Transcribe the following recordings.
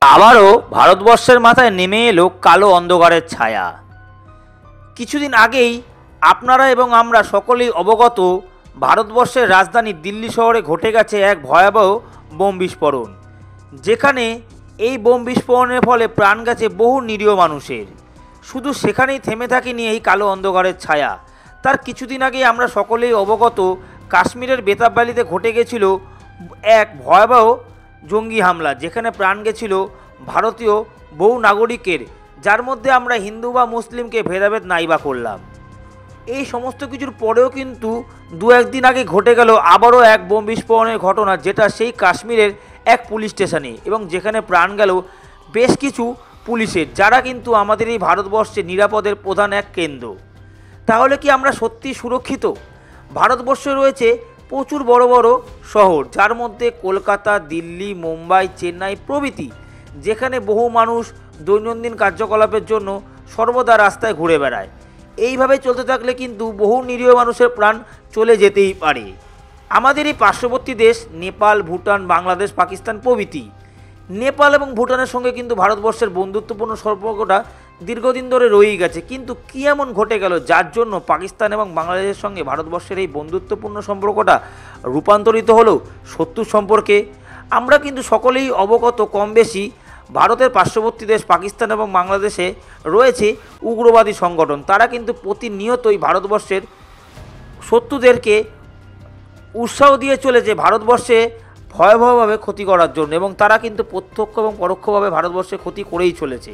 আবারও ভারতবর্ষের মাথায় নেমে এলো কালো অন্ধকারের ছায়া। কিছুদিন আগেই আপনারা এবং আমরা সকলেই অবগত, ভারতবর্ষের রাজধানী দিল্লি শহরে ঘটে গেছে এক ভয়াবহ বোম বিস্ফোরণ, যেখানে এই বোম বিস্ফোরণের ফলে প্রাণ গেছে বহু নিরীহ মানুষের। শুধু সেখানেই থেমে থাকেনি এই কালো অন্ধকারের ছায়া। তার কিছুদিন আগে আমরা সকলেই অবগত, কাশ্মীরের বেতাব ভ্যালিতে ঘটে গেছিল এক ভয়াবহ জঙ্গি হামলা, যেখানে প্রাণ গেছিল ভারতীয় বহু নাগরিকের, যার মধ্যে আমরা হিন্দু বা মুসলিমকে ভেদাভেদ নাইবা করলাম। এই সমস্ত কিছুর পরেও কিন্তু দু একদিন আগে ঘটে গেল আবারও এক বোম বিস্ফোরণের ঘটনা, যেটা সেই কাশ্মীরের এক পুলিশ স্টেশনে, এবং যেখানে প্রাণ গেল বেশ কিছু পুলিশের, যারা কিন্তু আমাদের এই ভারতবর্ষে নিরাপদের প্রধান এক কেন্দ্র। তাহলে কি আমরা সত্যি সুরক্ষিত? ভারতবর্ষে রয়েছে প্রচুর বড় বড় শহর, যার মধ্যে কলকাতা, দিল্লি, মুম্বাই, চেন্নাই প্রভৃতি, যেখানে বহু মানুষ দৈনন্দিন কার্যকলাপের জন্য সর্বদা রাস্তায় ঘুরে বেড়ায়। এইভাবে চলতে থাকলে কিন্তু বহু নিরীহ মানুষের প্রাণ চলে যেতেই পারে। আমাদের এই পার্শ্ববর্তী দেশ নেপাল, ভুটান, বাংলাদেশ, পাকিস্তান প্রভৃতি, নেপাল এবং ভুটানের সঙ্গে কিন্তু ভারতবর্ষের বন্ধুত্বপূর্ণ সম্পর্কটা দীর্ঘদিন ধরে রয়েই গেছে। কিন্তু কী এমন ঘটে গেল যার জন্য পাকিস্তান এবং বাংলাদেশের সঙ্গে ভারতবর্ষের এই বন্ধুত্বপূর্ণ সম্পর্কটা রূপান্তরিত হলো শত্রুর সম্পর্কে? আমরা কিন্তু সকলেই অবগত, কম বেশি ভারতের পার্শ্ববর্তী দেশ পাকিস্তান এবং বাংলাদেশে রয়েছে উগ্রবাদী সংগঠন। তারা কিন্তু প্রতিনিয়তই ভারতবর্ষের শত্রুদেরকে উৎসাহ দিয়ে চলেছে ভারতবর্ষে ভয়াবহভাবে ক্ষতি করার জন্য, এবং তারা কিন্তু প্রত্যক্ষ এবং পরোক্ষভাবে ভারতবর্ষে ক্ষতি করেই চলেছে।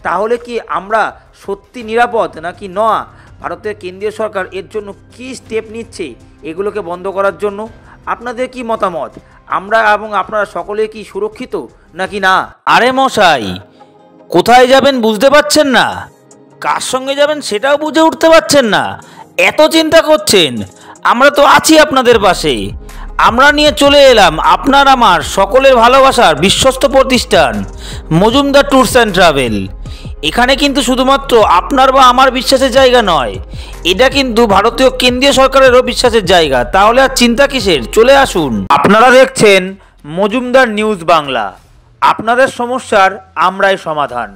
তাহলে কি আমরা সত্যি নিরাপদ নাকি না? ভারতের কেন্দ্রীয় সরকার এর জন্য কী স্টেপ নিচ্ছে এগুলোকে বন্ধ করার জন্য? আপনাদের কি মতামত? আমরা এবং আপনারা সকলে কি সুরক্ষিত নাকি না? আরে মশাই, কোথায় যাবেন বুঝতে পারছেন না? কার সঙ্গে যাবেন সেটাও বুঝে উঠতে পারছেন না? এত চিন্তা করছেন? আমরা তো আছি আপনাদের পাশে। আমরা নিয়ে চলে এলাম আপনার আমার সকলের ভালোবাসার বিশ্বস্ত প্রতিষ্ঠান মজুমদার ট্যুরস অ্যান্ড ট্রাভেল। এখানে কিন্তু শুধুমাত্র আপনার বা আমার বিশ্বাসের জায়গা নয়, এটা কিন্তু ভারতীয় কেন্দ্রীয় সরকারেরও বিশ্বাসের জায়গা। তাহলে আর চিন্তা কিসের? চলে আসুন। আপনারা দেখছেন মজুমদার নিউজ বাংলা, আপনাদের সমস্যার আমরাই সমাধান।